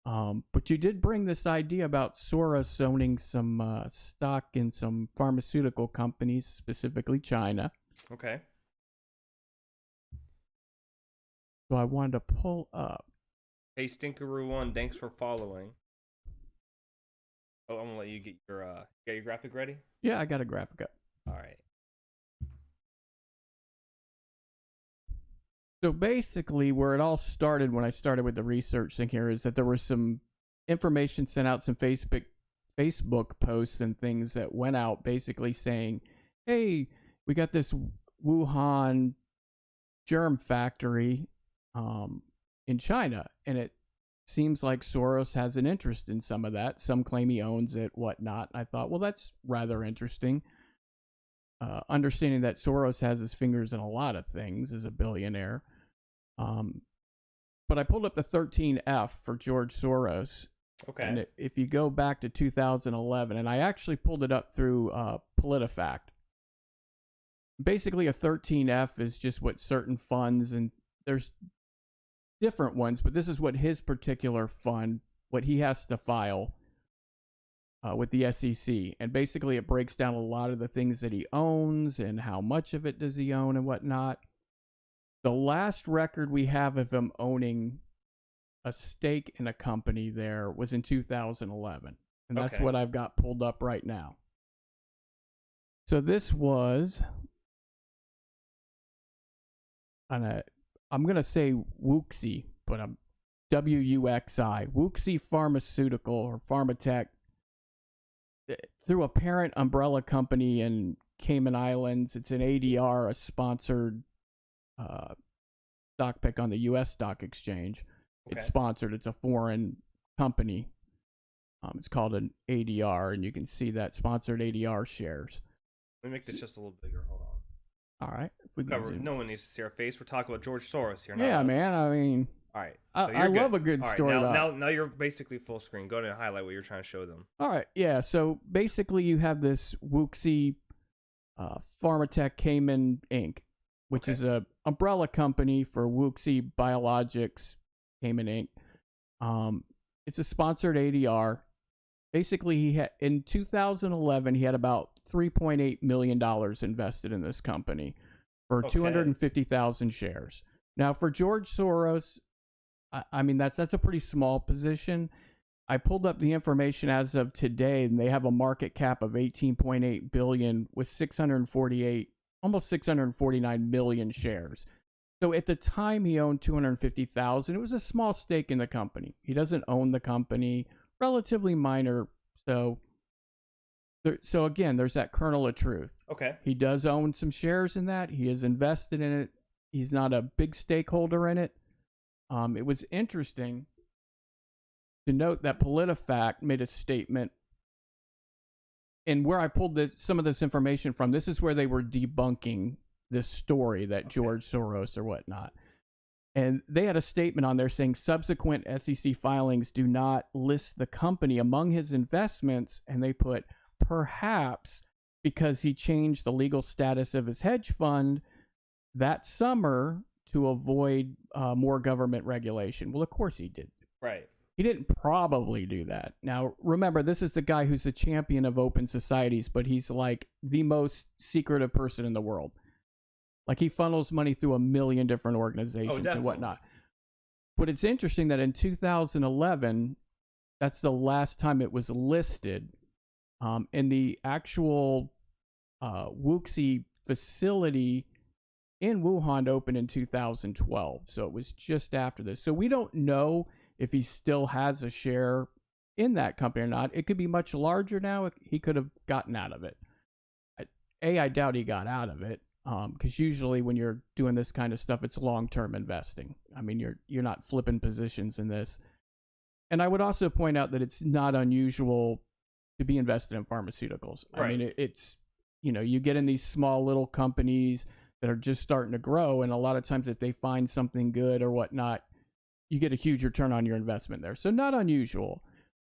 But you did bring this idea about Soros owning some stock in some pharmaceutical companies, specifically China. Okay. So I wanted to pull up. Hey, Stinkeroo1, thanks for following. Oh, I'm gonna let you get your graphic ready. Yeah, I got a graphic up. All right. So basically, where it all started when I started with the research thing here is that there was some information sent out, some Facebook posts and things that went out basically saying, "Hey, we got this Wuhan germ factory in China, and it seems like Soros has an interest in some of that. Some claim he owns it, whatnot." I thought, well, that's rather interesting. Understanding that Soros has his fingers in a lot of things as a billionaire. Um, but I pulled up the 13F for George Soros. Okay. And if you go back to 2011, and I actually pulled it up through PolitiFact. Basically, a 13F is just what certain funds, and there's different ones, but this is what his particular fund, what he has to file with the SEC. And basically, it breaks down a lot of the things that he owns and how much of it does he own and whatnot. The last record we have of him owning a stake in a company there was in 2011. And that's what I've got pulled up right now. So this was, I'm going to say Wuxi, but I'm WUXI, Wuxi Pharmaceutical or Pharmatech, through a parent umbrella company in Cayman Islands. It's an ADR, a sponsored stock pick on the U.S. stock exchange. It's sponsored. It's a foreign company. It's called an ADR, and you can see that sponsored ADR shares. Let me make this just a little bigger. Hold on. All right. No one needs to see our face. We're talking about George Soros here. Yeah, man. I mean, all right. So I love a good story. Now you're basically full screen. Go ahead and highlight what you're trying to show them. All right. Yeah. So basically, you have this Wuxi Pharmatech Cayman Inc., which is a umbrella company for Wuxi Biologics Cayman Inc. It's a sponsored ADR. Basically, he had in 2011 he had about $3.8 million invested in this company for 250,000 shares. Now, for George Soros, I mean that's a pretty small position. I pulled up the information as of today, and they have a market cap of 18.8 billion with 648, almost 649 million shares. So at the time he owned 250,000, it was a small stake in the company. He doesn't own the company, relatively minor. So again, there's that kernel of truth. Okay. He does own some shares in that. He is invested in it. He's not a big stakeholder in it. It was interesting to note that PolitiFact made a statement, and where I pulled some of this information from, this is where they were debunking this story that George Soros or whatnot. And they had a statement on there saying subsequent SEC filings do not list the company among his investments, and they put perhaps because he changed the legal status of his hedge fund that summer to avoid more government regulation. Well, of course he did. Right. He didn't probably do that. Now, remember, this is the guy who's a champion of open societies, but he's like the most secretive person in the world. Like he funnels money through a million different organizations and whatnot. But it's interesting that in 2011, that's the last time it was listed. And the actual Wuxi facility in Wuhan opened in 2012. So it was just after this. So we don't know if he still has a share in that company or not. It could be much larger now. He could have gotten out of it. I doubt he got out of it. Because usually when you're doing this kind of stuff, it's long-term investing. I mean, you're not flipping positions in this. And I would also point out that it's not unusual to be invested in pharmaceuticals. Right. I mean, it's, you get in these small little companies that are just starting to grow, and a lot of times if they find something good or whatnot, you get a huge return on your investment there. So not unusual,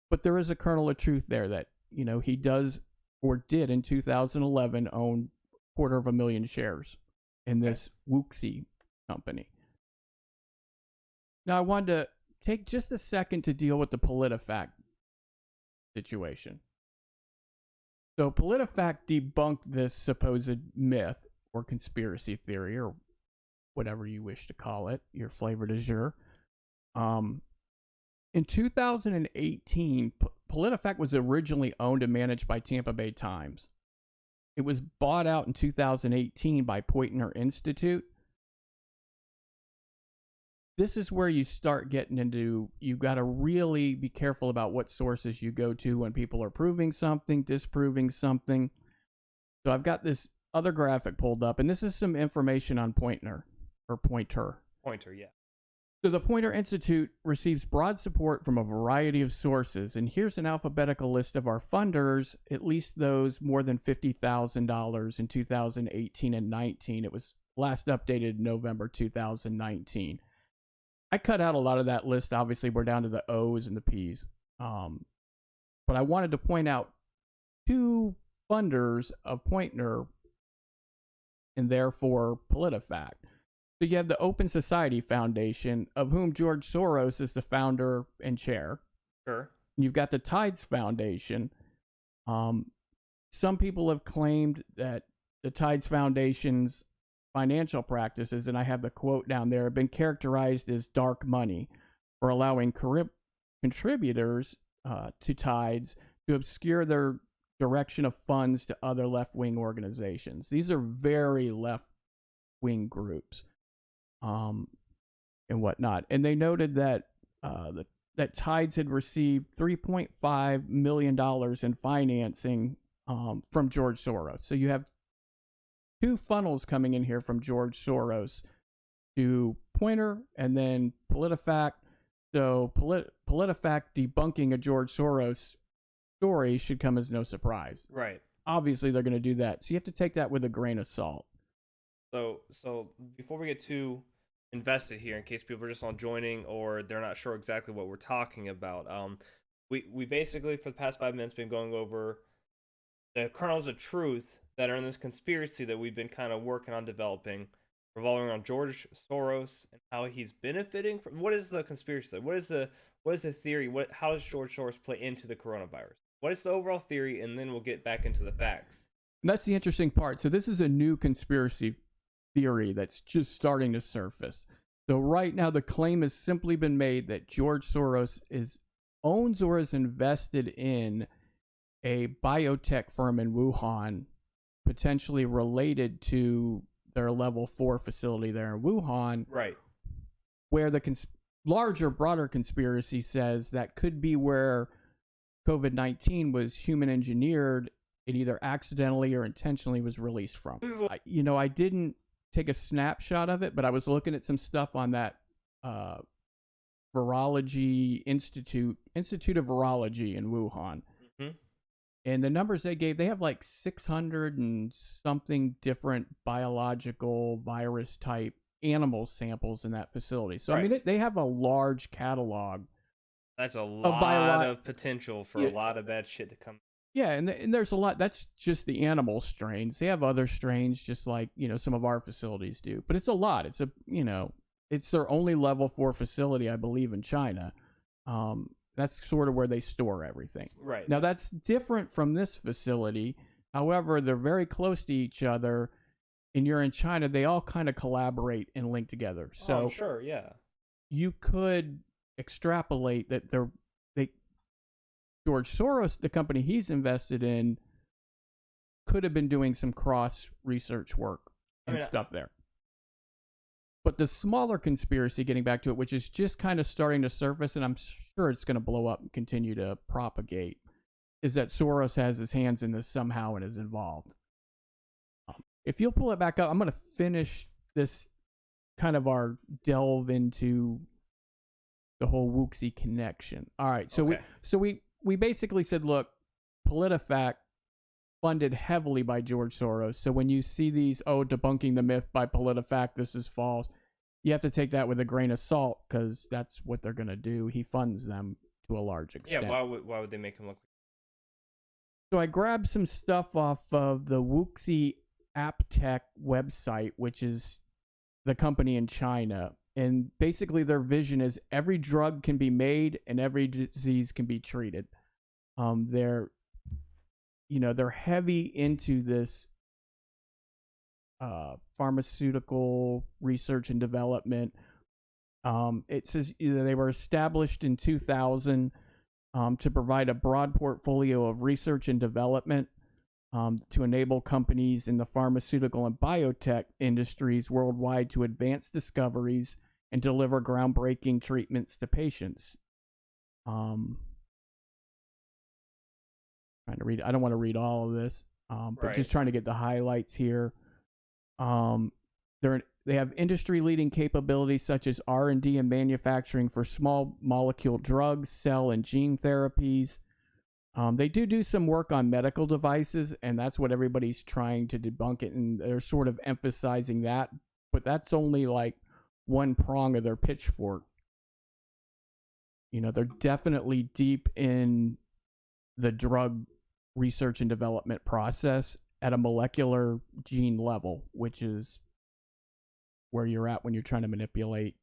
but there is a kernel of truth there that, he does or did in 2011 own 250,000 shares in this Wuxi company. Now I wanted take just a second to deal with the PolitiFact situation. So PolitiFact debunked this supposed myth or conspiracy theory or whatever you wish to call it, your flavor du jour. In 2018, PolitiFact was originally owned and managed by Tampa Bay Times. It was bought out in 2018 by Poynter Institute. This is where you start getting into, you got to really be careful about what sources you go to when people are proving something, disproving something. So I've got this other graphic pulled up, and this is some information on Poynter. Poynter, yeah. So the Poynter Institute receives broad support from a variety of sources, and here's an alphabetical list of our funders, at least those more than $50,000 in 2018 and 19. It was last updated November 2019. I cut out a lot of that list. Obviously, we're down to the O's and the P's. But I wanted to point out two funders of Poynter and therefore PolitiFact. So you have the Open Society Foundation, of whom George Soros is the founder and chair. Sure. You've got the Tides Foundation. Some people have claimed that the Tides Foundation's financial practices, and I have the quote down there, have been characterized as dark money for allowing contributors to Tides to obscure their direction of funds to other left-wing organizations. These are very left-wing groups and whatnot. And they noted that that Tides had received $3.5 million in financing from George Soros. So you have two funnels coming in here from George Soros to Poynter and then PolitiFact. So PolitiFact debunking a George Soros story should come as no surprise. Right. Obviously, they're going to do that. So you have to take that with a grain of salt. So before we get too invested here, in case people are just on joining or they're not sure exactly what we're talking about, we basically for the past 5 minutes been going over the kernels of truth that are in this conspiracy that we've been kind of working on developing, revolving around George Soros and how he's benefiting from. What is the conspiracy? What is the theory? How does George Soros play into the coronavirus? What is the overall theory? And then we'll get back into the facts. And that's the interesting part. So this is a new conspiracy theory that's just starting to surface. So right now the claim has simply been made that George Soros owns or is invested in a biotech firm in Wuhan, potentially related to their level 4 facility there in Wuhan. Right. Where the larger, broader conspiracy says that could be where COVID-19 was human engineered and either accidentally or intentionally was released from. I didn't take a snapshot of it, but I was looking at some stuff on that Virology Institute of Virology in Wuhan. Mm-hmm. And the numbers they gave, they have like 600 and something different biological virus type animal samples in that facility. So, right. I mean, they have a large catalog. That's a lot of potential for a lot of bad shit to come. Yeah, and there's a lot. That's just the animal strains. They have other strains, just like some of our facilities do. But it's a lot. It's it's their only level 4 facility, I believe, in China. That's sort of where they store everything. Right. Now that's different from this facility. However, they're very close to each other. And you're in China, they all kind of collaborate and link together. So sure, yeah. You could extrapolate that George Soros, the company he's invested in, could have been doing some cross research work and stuff there. But the smaller conspiracy, getting back to it, which is just kind of starting to surface, and I'm sure it's going to blow up and continue to propagate, is that Soros has his hands in this somehow and is involved. If you'll pull it back up, I'm going to finish this kind of our delve into the whole Wuxi connection. All right, so we basically said, look, PolitiFact funded heavily by George Soros. So when you see these, debunking the myth by PolitiFact, this is false, you have to take that with a grain of salt because that's what they're going to do. He funds them to a large extent. Yeah, why would they make him look? So I grabbed some stuff off of the Wuxi AppTech website, which is the company in China. And basically their vision is every drug can be made and every disease can be treated. They're they're heavy into this pharmaceutical research and development. It says they were established in 2000 to provide a broad portfolio of research and development to enable companies in the pharmaceutical and biotech industries worldwide to advance discoveries and deliver groundbreaking treatments to patients. Trying to read. I don't want to read all of this, but just trying to get the highlights here. They have industry-leading capabilities such as R&D and manufacturing for small molecule drugs, cell and gene therapies. They do some work on medical devices, and that's what everybody's trying to debunk it, and they're sort of emphasizing that, but that's only like one prong of their pitchfork. They're definitely deep in the drug research and development process at a molecular gene level, which is where you're at when you're trying to manipulate.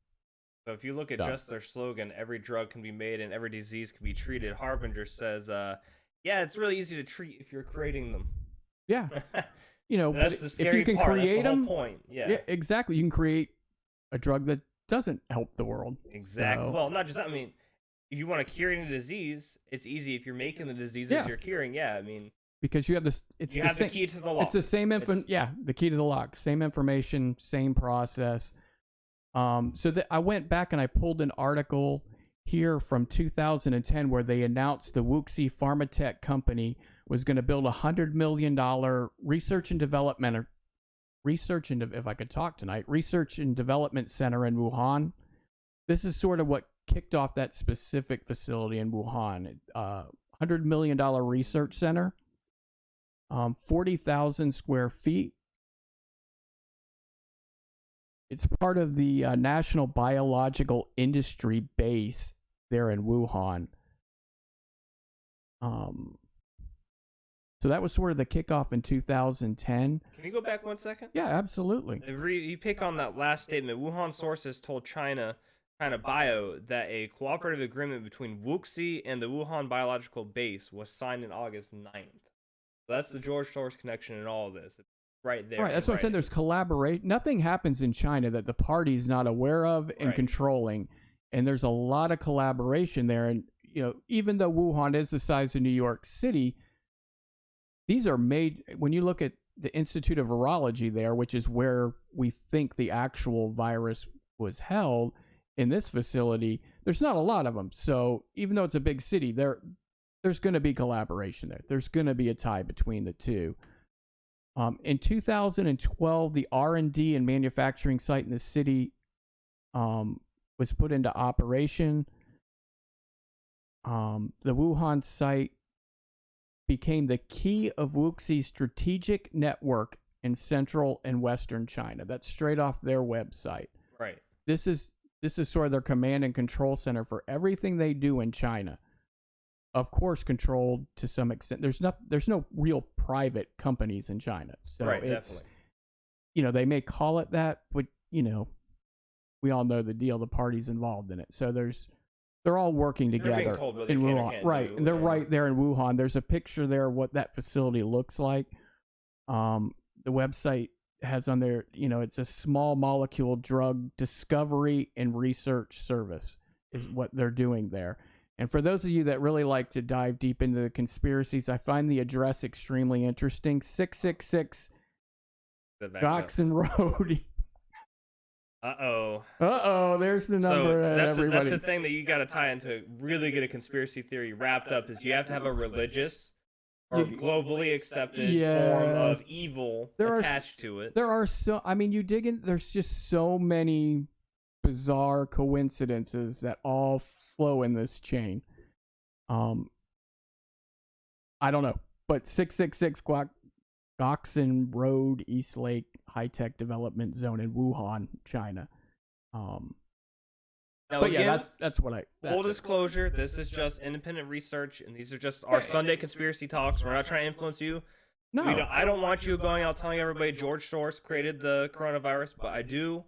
So if you look at just their slogan, every drug can be made and every disease can be treated, Harbinger says, yeah, it's really easy to treat if you're creating them. Yeah. That's the scary if you can part. create That's the whole them, point. Yeah, exactly. You can create a drug that doesn't help the world. Exactly. So, well, not just that. I mean, if you want to cure any disease, it's easy. If you're making the diseases you're curing, I mean, because you have this, you have the key to the lock. It's the same the key to the lock, same information, same process. So I went back and I pulled an article here from 2010 where they announced the Wuxi Pharmatech company was going to build $100 million research and development center in Wuhan. This is sort of what kicked off that specific facility in Wuhan. $100 million research center, 40,000 square feet. It's part of the National Biological Industry Base there in Wuhan. So that was sort of the kickoff in 2010. Can you go back 1 second? Yeah, absolutely. You pick on that last statement. Wuhan sources told China Bio that a cooperative agreement between Wuxi and the Wuhan Biological Base was signed on August 9th. So that's the George Soros connection in all of this. It's right there. Right, that's what I'm saying. There's collaboration. Nothing happens in China that the party's not aware of and controlling. And there's a lot of collaboration there. And, even though Wuhan is the size of New York City, these are made, when you look at the Institute of Virology there, which is where we think the actual virus was held in this facility, there's not a lot of them. So even though it's a big city, there's going to be collaboration there. There's going to be a tie between the two. In 2012, the R&D and manufacturing site in the city was put into operation. The Wuhan site became the key of Wuxi's strategic network in central and western China. That's straight off their website. Right. This is sort of their command and control center for everything they do in China. Of course, controlled to some extent. There's no real private companies in China. So it's definitely. They may call it that, but we all know the deal. The party's involved in it. So they're all working together in Wuhan. Right. And they're right there in Wuhan. There's a picture there of what that facility looks like. The website has on there, it's a small molecule drug discovery and research service is what they're doing there. And for those of you that really like to dive deep into the conspiracies, I find the address extremely interesting. 666 Goxon Road. Uh-oh, there's the number. So that's the thing that you got to tie into really get a conspiracy theory wrapped up is you have to have a religious or globally accepted form of evil attached to it. There are you dig in, there's just so many bizarre coincidences that all flow in this chain. I don't know, but 666 Goxon Road, East Lake High Tech Development Zone in Wuhan, China. Now, but again, yeah, that's what I. Full disclosure: this is just independent research, and these are just our Sunday conspiracy talks. We're not trying to influence you. No, I don't want you going out telling everybody George Soros created the coronavirus, but I do.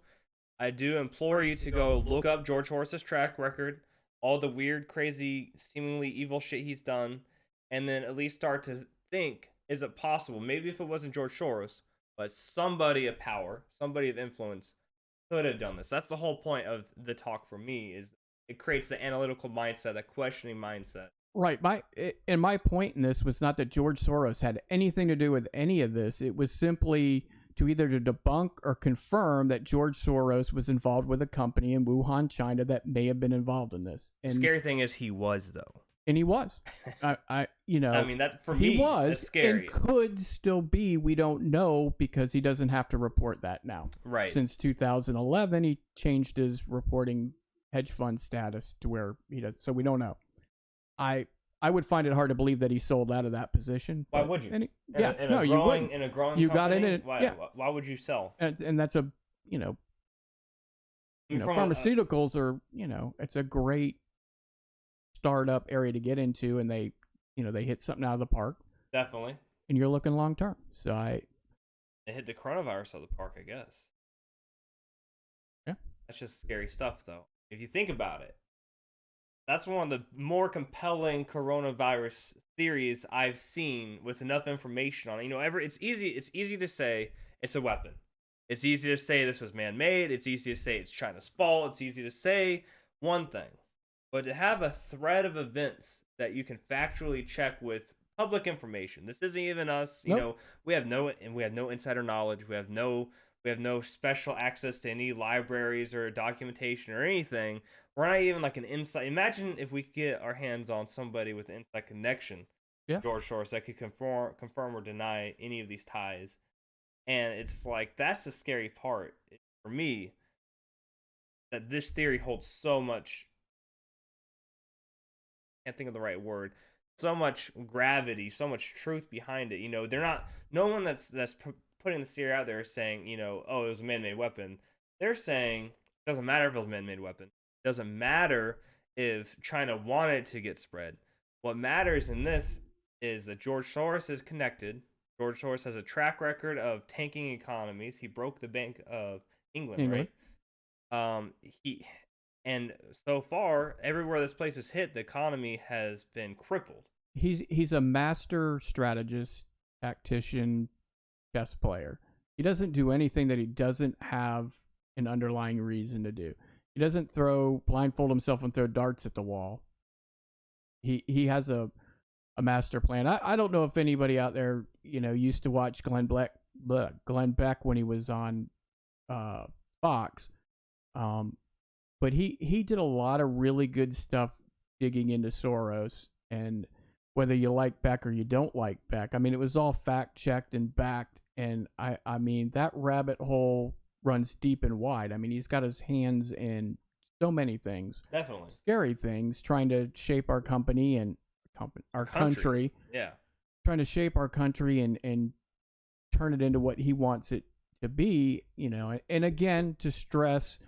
I do implore you to go look up George Soros' track record, all the weird, crazy, seemingly evil shit he's done, and then at least start to think, is it possible? Maybe if it wasn't George Soros, but somebody of power, somebody of influence could have done this. That's the whole point of the talk for me, is it creates the analytical mindset, that questioning mindset. Right. My point in this was not that George Soros had anything to do with any of this. It was simply to either to debunk or confirm that George Soros was involved with a company in Wuhan, China that may have been involved in this. And the scary thing is he was, though. And he was. I mean, that for me, he was, that's scary. And could still be. We don't know because he doesn't have to report that now. Right. Since 2011, he changed his reporting hedge fund status to where he does. So we don't know. I would find it hard to believe that he sold out of that position. Why would you? In a growing company, you got in it. Why would you sell? And that's a pharmaceuticals are it's a great startup area to get into, and they hit something out of the park. Definitely. And you're looking long term. So they hit the coronavirus out of the park, I guess. Yeah. That's just scary stuff, though. If you think about it. That's one of the more compelling coronavirus theories I've seen with enough information on it. It's easy to say it's a weapon. It's easy to say this was man-made. It's easy to say it's China's fault. It's easy to say one thing. But to have a thread of events that you can factually check with public information. This isn't even us. Nope. We have no insider knowledge. We have no special access to any libraries or documentation or anything. We're not even like an inside. Imagine if we could get our hands on somebody with an inside connection, George Soros, that could confirm or deny any of these ties. And it's like, that's the scary part for me, that this theory holds so much, I can't think of the right word, so much gravity, so much truth behind it. No one that's putting this theory out there is saying, oh, it was a man-made weapon. They're saying it doesn't matter if it was a man-made weapon. It doesn't matter if China wanted to get spread. What matters in this is that George Soros is connected. George Soros has a track record of tanking economies. He broke the Bank of England. Right? And so far, everywhere this place is hit, the economy has been crippled. He's a master strategist, tactician, chess player. He doesn't do anything that he doesn't have an underlying reason to do. He doesn't blindfold himself and throw darts at the wall. He has a master plan. I don't know if anybody out there used to watch Glenn Beck when he was on Fox, but he did a lot of really good stuff digging into Soros, and whether you like Beck or you don't like Beck, I mean, it was all fact checked and backed. And I mean, that rabbit hole runs deep and wide. I mean, he's got his hands in so many things. Definitely. Scary things, trying to shape our company and our country. Yeah. Trying to shape our country and turn it into what he wants it to be, And again, to stress,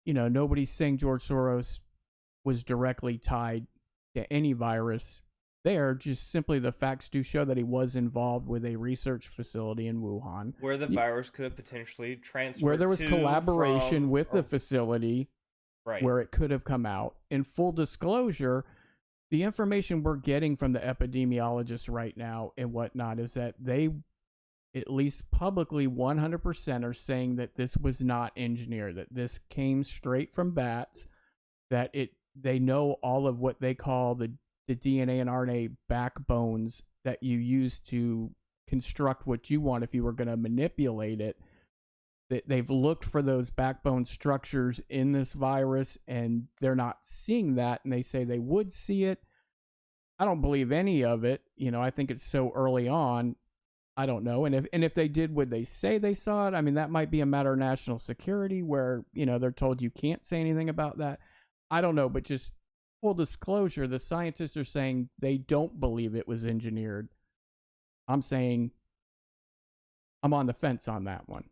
nobody's saying George Soros was directly tied to any virus there. Just simply the facts do show that he was involved with a research facility in Wuhan, where the virus could have potentially transferred, where there was collaboration with the facility, right, where it could have come out. In full disclosure, the information we're getting from the epidemiologists right now and whatnot is that they, at least publicly, 100% are saying that this was not engineered, that this came straight from bats, that they know all of what they call the DNA and RNA backbones that you use to construct what you want if you were going to manipulate it. That they've looked for those backbone structures in this virus and they're not seeing that, and they say they would see it. I don't believe any of it. I think it's so early on. I don't know. And if they did, would they say they saw it? I mean, that might be a matter of national security where, they're told you can't say anything about that. I don't know, but just full disclosure, the scientists are saying they don't believe it was engineered. I'm saying I'm on the fence on that one.